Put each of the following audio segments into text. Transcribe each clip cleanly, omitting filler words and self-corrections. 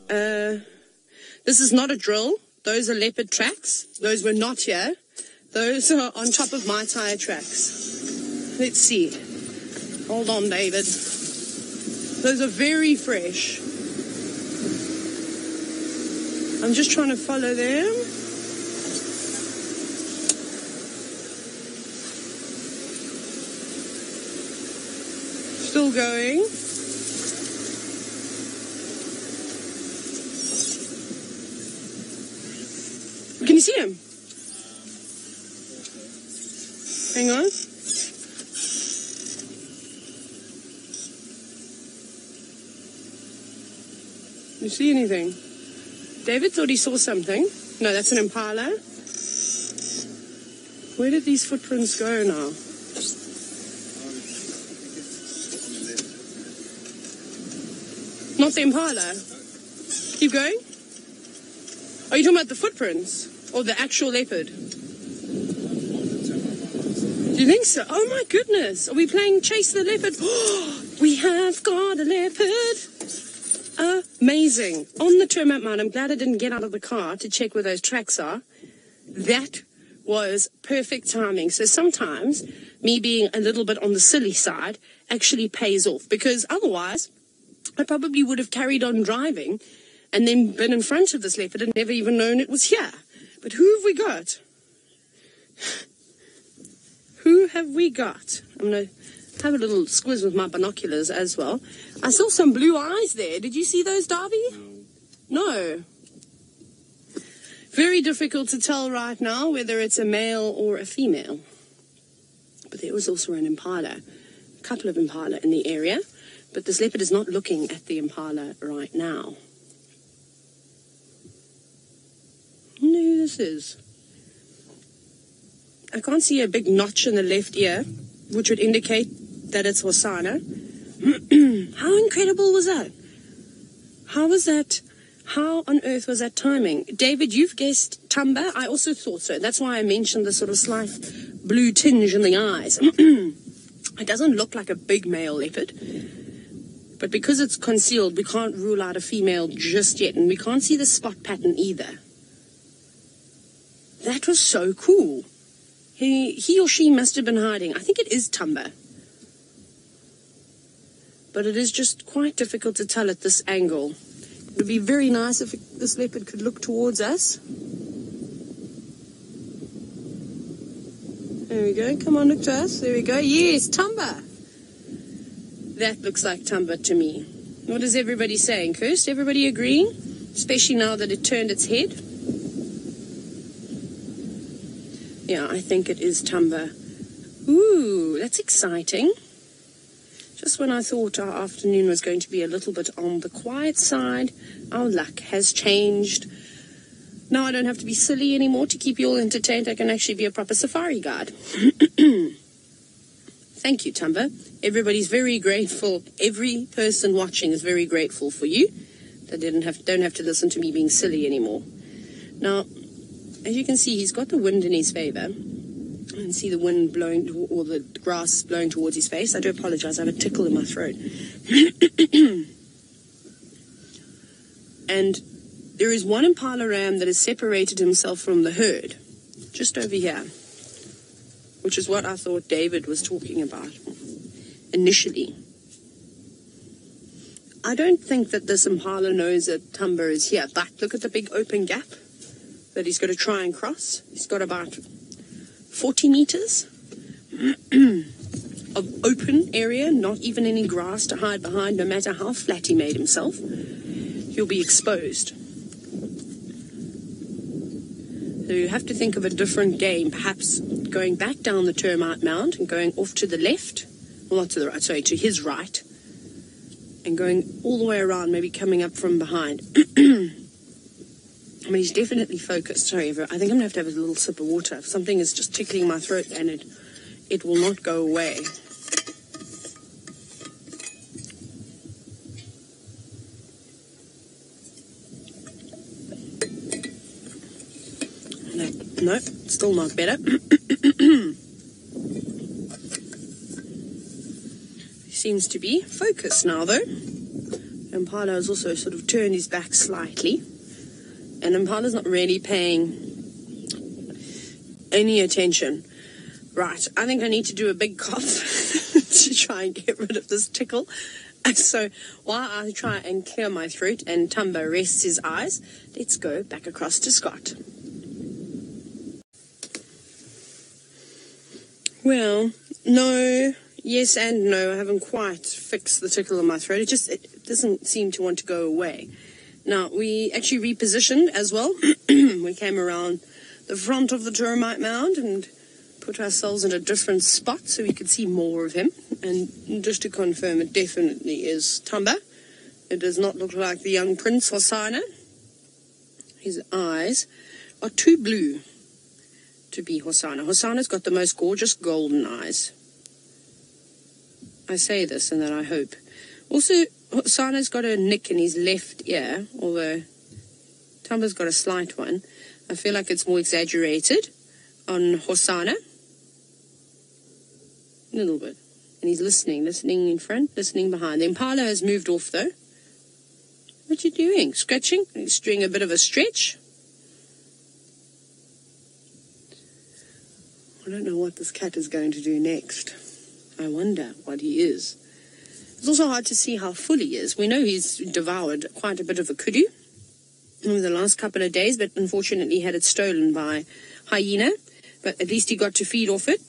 This is not a drill. Those are leopard tracks. Those were not here. Those are on top of my tire tracks. Let's see. Hold on, David. Those are very fresh. I'm just trying to follow them. Still going. Can you see him? Hang on. You see anything? David thought he saw something. No, that's an impala. Where did these footprints go now? Not the impala. Keep going. Are you talking about the footprints? Or the actual leopard? Do you think so? Oh my goodness. Are we playing Chase the Leopard? Oh, we have got a leopard. Amazing. On the termite mound, I'm glad I didn't get out of the car to check where those tracks are. That was perfect timing. So sometimes me being a little bit on the silly side actually pays off, because otherwise I probably would have carried on driving and then been in front of this leopard and never even known it was here. But who have we got? Who have we got? I'm going to have a little squiz with my binoculars as well. I saw some blue eyes there. Did you see those, Darby? No. Very difficult to tell right now whether it's a male or a female. But there was also an impala. A couple of impala in the area. But this leopard is not looking at the impala right now. I wonder who this is. I can't see a big notch in the left ear, which would indicate that it's Hosanna. How incredible was that? How was that? How on earth was that timing? David, you've guessed Thamba. I also thought so. That's why I mentioned the sort of slight blue tinge in the eyes. It doesn't look like a big male leopard. But because it's concealed, we can't rule out a female just yet. And we can't see the spot pattern either. That was so cool. He or she must have been hiding. I think it is Thamba. But it is just quite difficult to tell at this angle. It would be very nice if this leopard could look towards us. There we go. Come on, look to us. There we go. Yes, Thamba. That looks like Thamba to me. What is everybody saying, Kirst? Everybody agreeing? Especially now that it turned its head. Yeah, I think it is Thamba. Ooh, that's exciting. Just when I thought our afternoon was going to be a little bit on the quiet side, our luck has changed. Now I don't have to be silly anymore to keep you all entertained. I can actually be a proper safari guide. Thank you, Thamba. Everybody's very grateful. Every person watching is very grateful for you. They don't have to listen to me being silly anymore. Now, as you can see, he's got the wind in his favor. You can see the wind blowing, or the grass blowing towards his face. I do apologize. I have a tickle in my throat. And there is one impala ram that has separated himself from the herd, just over here, which is what I thought David was talking about initially. I don't think that this impala knows that Thamba is here, but look at the big open gap that he's got to try and cross. He's got about 40 meters of open area, not even any grass to hide behind, no matter how flat he made himself. He'll be exposed. So you have to think of a different game, perhaps going back down the termite mound and going off to the left, well, not to the right, sorry, to his right, and going all the way around, maybe coming up from behind. I mean, he's definitely focused. Sorry, I think I'm going to have a little sip of water. Something is just tickling my throat and it will not go away. No, still not better. He seems to be focused now, though. And Impala has also sort of turned his back slightly. And Impala's not really paying any attention. Right, I think I need to do a big cough to try and get rid of this tickle. So while I try and clear my throat and Thamba rests his eyes, let's go back across to Scott. Well, no, yes and no. I haven't quite fixed the tickle in my throat. It doesn't seem to want to go away. Now, we actually repositioned as well. We came around the front of the termite mound and put ourselves in a different spot so we could see more of him. And just to confirm, it definitely is Thamba. It does not look like the young Prince Hosana. His eyes are too blue to be Hosana. Hosana's got the most gorgeous golden eyes. I say this and then I hope. Also, Hosana's got a nick in his left ear, although Thamba's got a slight one. I feel like it's more exaggerated on Hosana. A little bit. And he's listening in front, listening behind. The Impala has moved off though. What you doing? Scratching? He's doing a bit of a stretch. I don't know what this cat is going to do next. I wonder what he is. It's also hard to see how full he is. We know he's devoured quite a bit of a kudu over the last couple of days, but unfortunately had it stolen by hyena. But at least he got to feed off it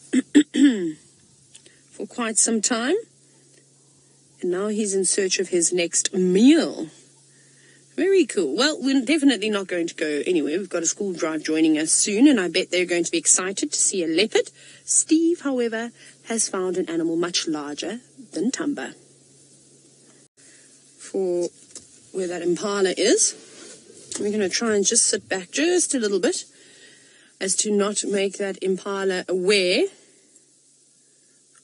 for quite some time. And now he's in search of his next meal. Very cool. Well, we're definitely not going to go anywhere. We've got a school drive joining us soon, and I bet they're going to be excited to see a leopard. Steve, however, has found an animal much larger than Thamba. For where that Impala is, we're going to try and just sit back just a little bit as to not make that Impala aware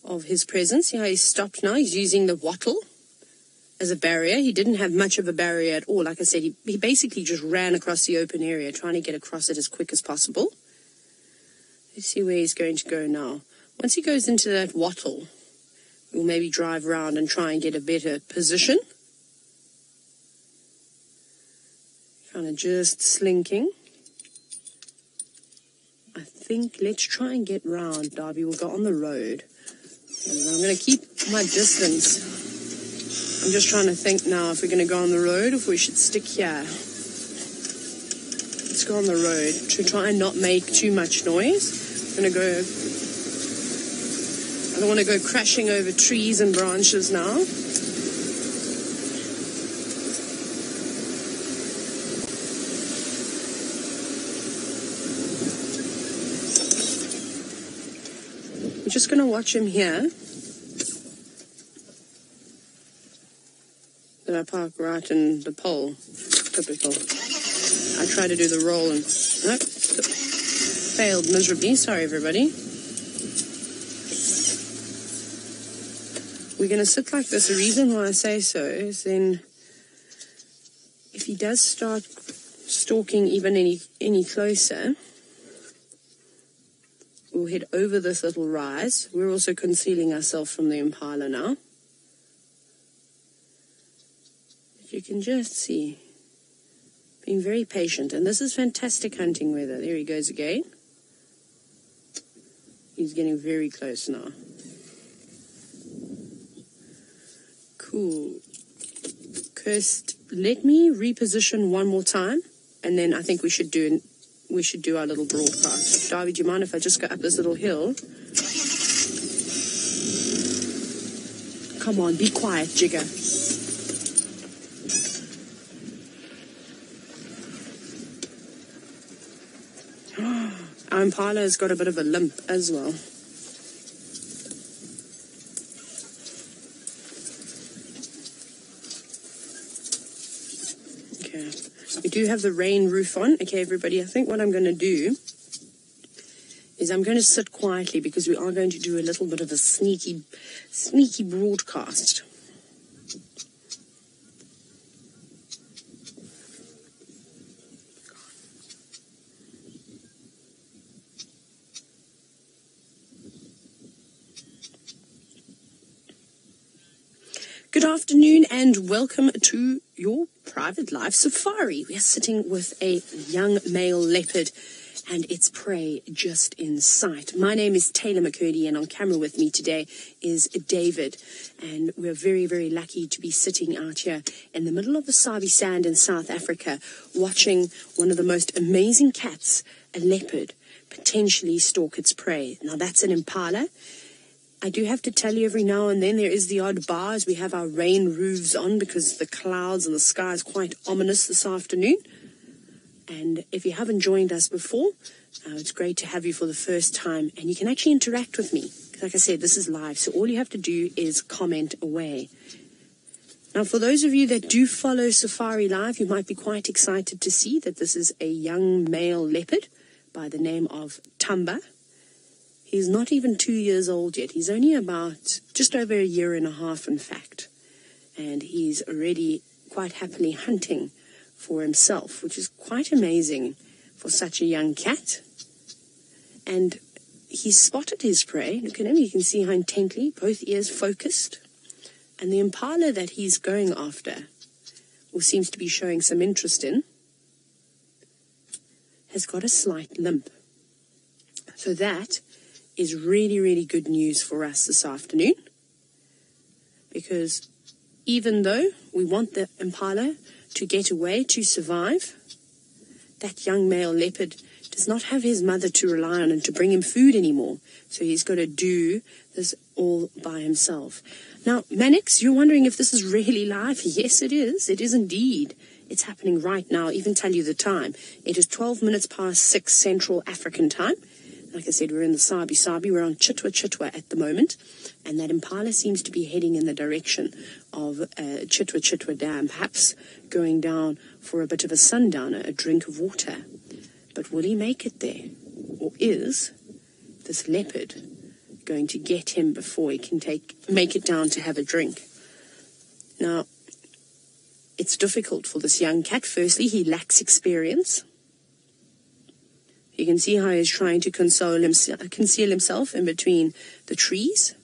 of his presence. See how he's stopped now? He's using the wattle as a barrier. He didn't have much of a barrier at all. Like I said, he basically just ran across the open area, trying to get across it as quick as possible. Let's see where he's going to go now. Once he goes into that wattle, we'll maybe drive around and try and get a better position. Kind of just slinking. I think let's try and get round, Darby. We'll go on the road. And I'm going to keep my distance. I'm just trying to think now if we're going to go on the road or if we should stick here. Let's go on the road to try and not make too much noise. I'm going to go... I don't want to go crashing over trees and branches now. I'm just going to watch him here. Did I park right in the pole? Typical. I tried to do the roll and failed miserably. Sorry, everybody. We're going to sit like this. The reason why I say so is then if he does start stalking even any closer, we'll head over this little rise. We're also concealing ourselves from the Impala now. You can just see, being very patient. And this is fantastic hunting weather. There he goes again. He's getting very close now. Cool. Kirst, let me reposition one more time, and then I think we should do our little broadcast. Darby, do you mind if I just go up this little hill? Come on, be quiet, Jigger. Our Impala has got a bit of a limp as well. Okay, we do have the rain roof on. Okay, everybody, I think what I'm going to do is I'm going to sit quietly because we are going to do a little bit of a sneaky broadcast. Good Good afternoon and welcome to your private life safari. We are sitting with a young male leopard and its prey just in sight. My name is Tayla March and on camera with me today is David. And we're very, very lucky to be sitting out here in the middle of the Sabi Sand in South Africa, watching one of the most amazing cats, a leopard, potentially stalk its prey. Now that's an impala. I do have to tell you every now and then there is the odd bar as we have our rain roofs on because the clouds and the sky is quite ominous this afternoon. And if you haven't joined us before, it's great to have you for the first time. And you can actually interact with me. Like I said, this is live, so all you have to do is comment away. Now, for those of you that do follow Safari Live, you might be quite excited to see that this is a young male leopard by the name of Thamba. He's not even 2 years old yet. He's only about just over a year and a half, in fact. And he's already quite happily hunting for himself, which is quite amazing for such a young cat. And he's spotted his prey. Look at him. You can see how intently, both ears focused. And the impala that he's going after, or seems to be showing some interest in, has got a slight limp. So that is really, really good news for us this afternoon, because even though we want the impala to get away, to survive, that young male leopard does not have his mother to rely on and to bring him food anymore. So he's got to do this all by himself. Now, Mannix, you're wondering if this is really live. Yes, it is. It is indeed. It's happening right now. I'll even tell you the time. It is 12 minutes past 6 Central African time. Like I said, we're in the Sabi. We're on Chitwa at the moment. And that impala seems to be heading in the direction of Chitwa Dam, perhaps going down for a bit of a sundowner, a drink of water. But will he make it there? Or is this leopard going to get him before he can make it down to have a drink? Now, it's difficult for this young cat. Firstly, he lacks experience. You can see how he's trying to conceal himself in between the trees.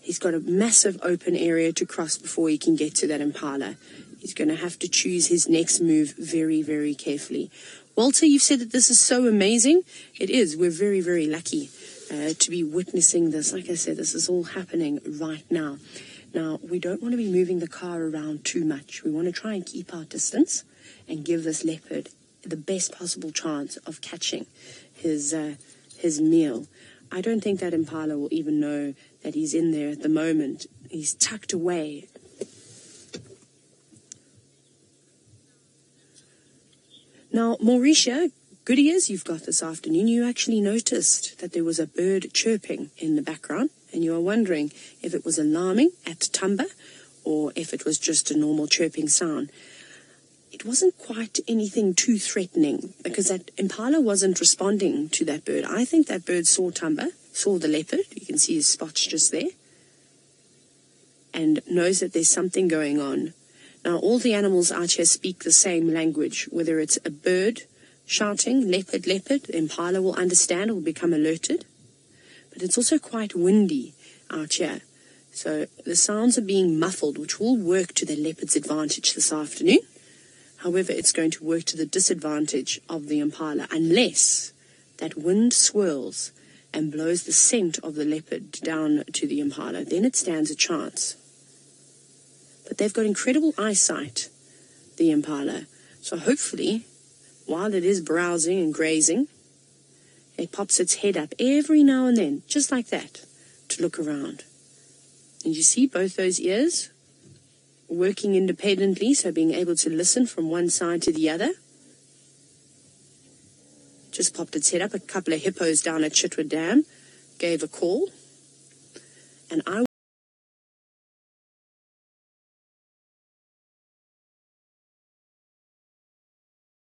He's got a massive open area to cross before he can get to that impala. He's going to have to choose his next move very, very carefully. Walter, you've said that this is so amazing. It is. We're very, very lucky to be witnessing this. Like I said, this is all happening right now. Now, we don't want to be moving the car around too much. We want to try and keep our distance and give this leopard the best possible chance of catching his meal. I don't think that impala will even know that he's in there at the moment. He's tucked away. Now, Mauricia, good ears you've got this afternoon. You actually noticed that there was a bird chirping in the background, and you are wondering if it was alarming at Thamba or if it was just a normal chirping sound. It wasn't quite anything too threatening because that impala wasn't responding to that bird. I think that bird saw Thamba, saw the leopard. You can see his spots just there, and knows that there's something going on. Now, all the animals out here speak the same language. Whether it's a bird shouting, leopard, leopard, the impala will understand, will become alerted. But it's also quite windy out here. So the sounds are being muffled, which will work to the leopard's advantage this afternoon. However, it's going to work to the disadvantage of the impala unless that wind swirls and blows the scent of the leopard down to the impala. Then it stands a chance. But they've got incredible eyesight, the impala. So hopefully, while it is browsing and grazing, it pops its head up every now and then, just like that, to look around. And you see both those ears working independently, so being able to listen from one side to the other. Just popped its head up. A couple of hippos down at Chitwa Dam gave a call. And I